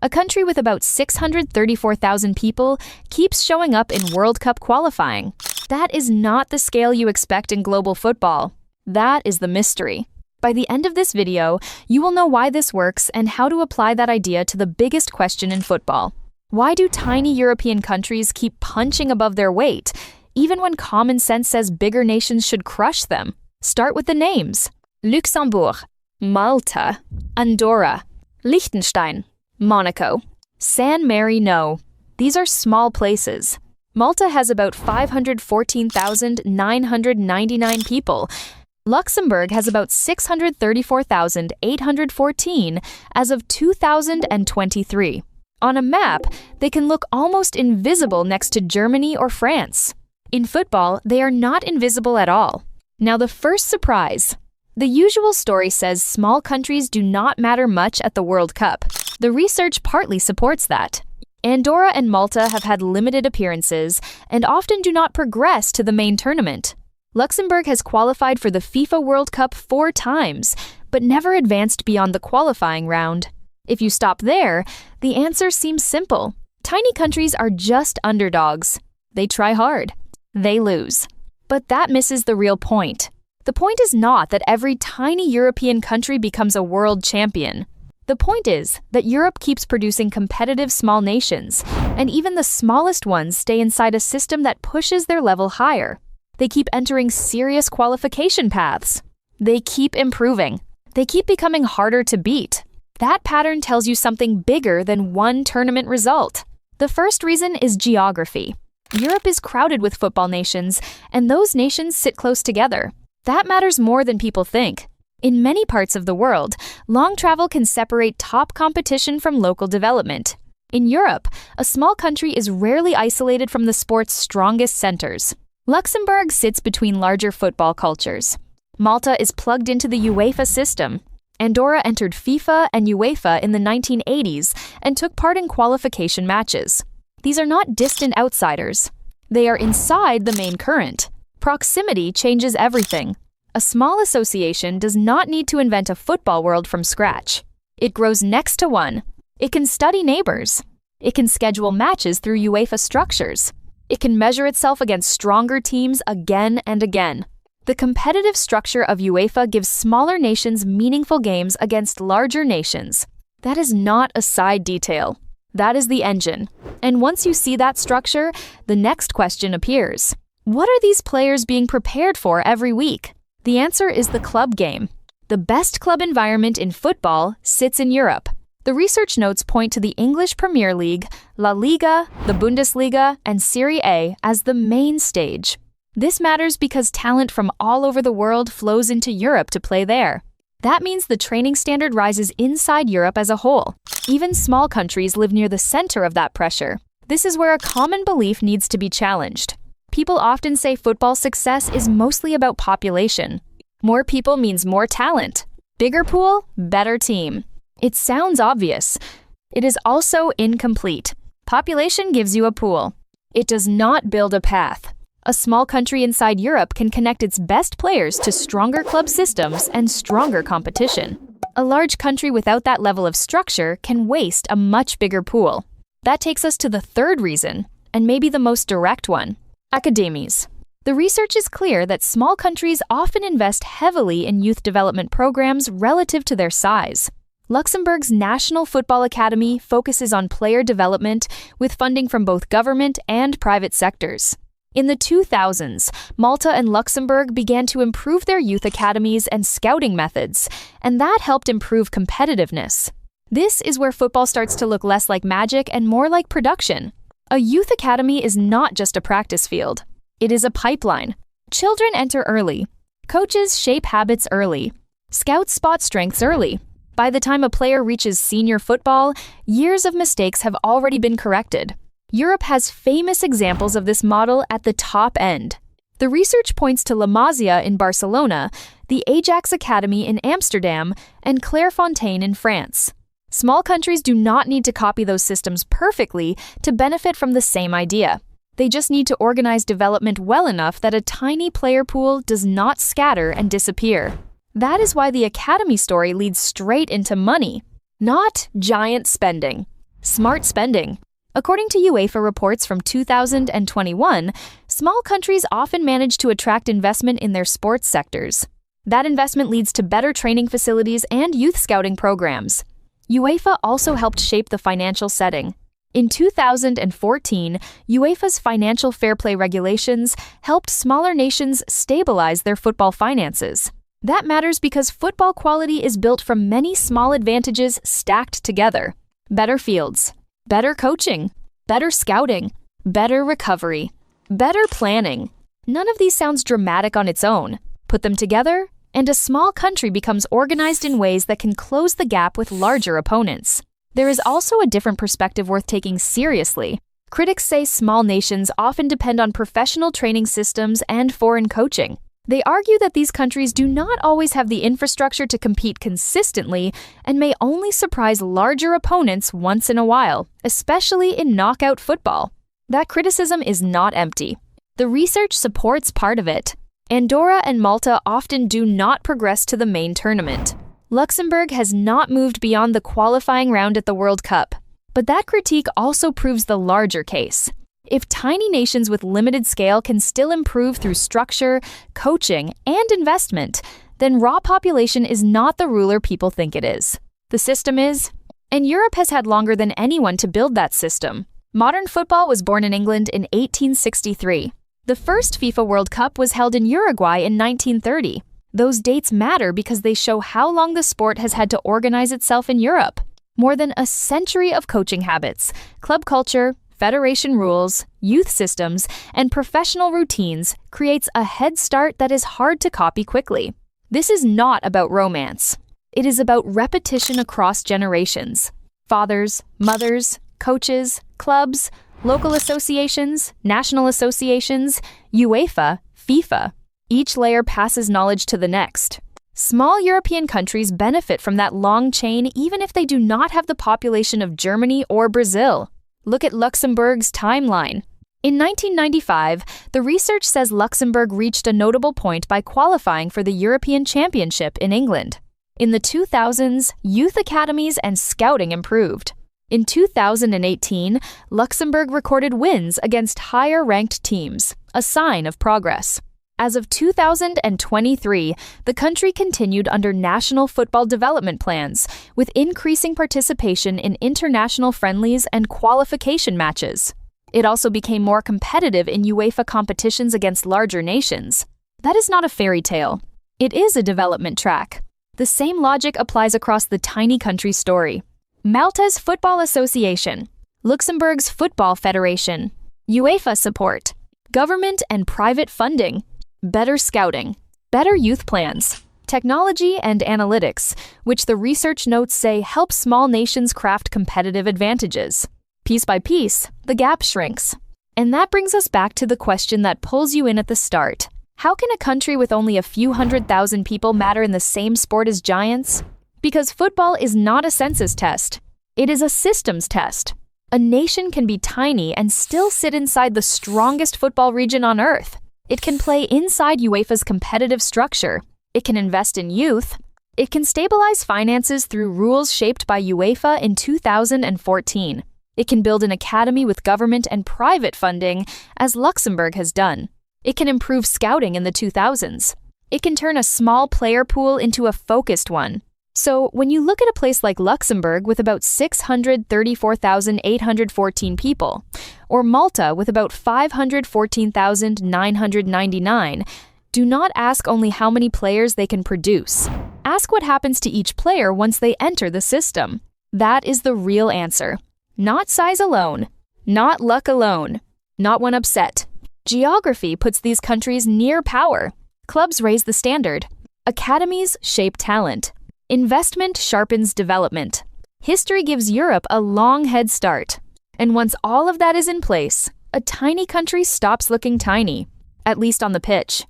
A country with about 634,000 people keeps showing up in World Cup qualifying. That is not the scale you expect in global football. That is the mystery. By the end of this video, you will know why this works and how to apply that idea to the biggest question in football. Why do tiny European countries keep punching above their weight, even when common sense says bigger nations should crush them? Start with the names. Luxembourg, Malta, Andorra, Liechtenstein, Monaco, San Marino. These are small places. Malta has about 514,999 people. Luxembourg has about 634,814 as of 2023. On a map, they can look almost invisible next to Germany or France. In football, they are not invisible at all. Now the first surprise. The usual story says small countries do not matter much at the World Cup. The research partly supports that. Andorra and Malta have had limited appearances and often do not progress to the main tournament. Luxembourg has qualified for the FIFA World Cup 4 times, but never advanced beyond the qualifying round. If you stop there, the answer seems simple. Tiny countries are just underdogs. They try hard. They lose. But that misses the real point. The point is not that every tiny European country becomes a world champion. The point is that Europe keeps producing competitive small nations, and even the smallest ones stay inside a system that pushes their level higher. They keep entering serious qualification paths. They keep improving. They keep becoming harder to beat. That pattern tells you something bigger than one tournament result. The first reason is geography. Europe is crowded with football nations, and those nations sit close together. That matters more than people think. In many parts of the world, long travel can separate top competition from local development. In Europe, a small country is rarely isolated from the sport's strongest centers. Luxembourg sits between larger football cultures. Malta is plugged into the UEFA system. Andorra entered FIFA and UEFA in the 1980s and took part in qualification matches. These are not distant outsiders. They are inside the main current. Proximity changes everything. A small association does not need to invent a football world from scratch. It grows next to one. It can study neighbors. It can schedule matches through UEFA structures. It can measure itself against stronger teams again and again. The competitive structure of UEFA gives smaller nations meaningful games against larger nations. That is not a side detail. That is the engine. And once you see that structure, the next question appears. What are these players being prepared for every week? The answer is the club game. The best club environment in football sits in Europe. The research notes point to the English Premier League, La Liga, the Bundesliga, and Serie A as the main stage. This matters because talent from all over the world flows into Europe to play there. That means the training standard rises inside Europe as a whole. Even small countries live near the center of that pressure. This is where a common belief needs to be challenged. People often say football success is mostly about population. More people means more talent. Bigger pool, better team. It sounds obvious. It is also incomplete. Population gives you a pool. It does not build a path. A small country inside Europe can connect its best players to stronger club systems and stronger competition. A large country without that level of structure can waste a much bigger pool. That takes us to the third reason, and maybe the most direct one. Academies. The research is clear that small countries often invest heavily in youth development programs relative to their size. Luxembourg's National Football Academy focuses on player development with funding from both government and private sectors. In the 2000s, Malta and Luxembourg began to improve their youth academies and scouting methods, and that helped improve competitiveness. This is where football starts to look less like magic and more like production. A youth academy is not just a practice field. It is a pipeline. Children enter early. Coaches shape habits early. Scouts spot strengths early. By the time a player reaches senior football, years of mistakes have already been corrected. Europe has famous examples of this model at the top end. The research points to La Masia in Barcelona, the Ajax Academy in Amsterdam, and Clairefontaine in France. Small countries do not need to copy those systems perfectly to benefit from the same idea. They just need to organize development well enough that a tiny player pool does not scatter and disappear. That is why the academy story leads straight into money, not giant spending. Smart spending. According to UEFA reports from 2021, small countries often manage to attract investment in their sports sectors. That investment leads to better training facilities and youth scouting programs. UEFA also helped shape the financial setting. In 2014, UEFA's financial fair play regulations helped smaller nations stabilize their football finances. That matters because football quality is built from many small advantages stacked together. Better fields, better coaching, better scouting, better recovery, better planning. None of these sounds dramatic on its own. Put them together, and a small country becomes organized in ways that can close the gap with larger opponents. There is also a different perspective worth taking seriously. Critics say small nations often depend on professional training systems and foreign coaching. They argue that these countries do not always have the infrastructure to compete consistently and may only surprise larger opponents once in a while, especially in knockout football. That criticism is not empty. The research supports part of it. Andorra and Malta often do not progress to the main tournament. Luxembourg has not moved beyond the qualifying round at the World Cup. But that critique also proves the larger case. If tiny nations with limited scale can still improve through structure, coaching, and investment, then raw population is not the ruler people think it is. The system is, and Europe has had longer than anyone to build that system. Modern football was born in England in 1863. The first FIFA World Cup was held in Uruguay in 1930. Those dates matter because they show how long the sport has had to organize itself in Europe. More than a century of coaching habits, club culture, federation rules, youth systems, and professional routines creates a head start that is hard to copy quickly. This is not about romance. It is about repetition across generations. Fathers, mothers, coaches, clubs, local associations, national associations, UEFA, FIFA. Each layer passes knowledge to the next. Small European countries benefit from that long chain even if they do not have the population of Germany or Brazil. Look at Luxembourg's timeline. In 1995, the research says Luxembourg reached a notable point by qualifying for the European Championship in England. In the 2000s, youth academies and scouting improved. In 2018, Luxembourg recorded wins against higher-ranked teams, a sign of progress. As of 2023, the country continued under national football development plans, with increasing participation in international friendlies and qualification matches. It also became more competitive in UEFA competitions against larger nations. That is not a fairy tale. It is a development track. The same logic applies across the tiny country story. Malta's Football Association, Luxembourg's Football Federation, UEFA support, government and private funding, better scouting, better youth plans, technology and analytics, which the research notes say help small nations craft competitive advantages. Piece by piece, the gap shrinks. And that brings us back to the question that pulls you in at the start. How can a country with only a few 100,000 people matter in the same sport as giants? Because football is not a census test. It is a systems test. A nation can be tiny and still sit inside the strongest football region on earth. It can play inside UEFA's competitive structure. It can invest in youth. It can stabilize finances through rules shaped by UEFA in 2014. It can build an academy with government and private funding, as Luxembourg has done. It can improve scouting in the 2000s. It can turn a small player pool into a focused one. So, when you look at a place like Luxembourg with about 634,814 people, or Malta with about 514,999, do not ask only how many players they can produce. Ask what happens to each player once they enter the system. That is the real answer. Not size alone, not luck alone, not one upset. Geography puts these countries near power. Clubs raise the standard. Academies shape talent. Investment sharpens development. History gives Europe a long head start. And once all of that is in place, a tiny country stops looking tiny, at least on the pitch.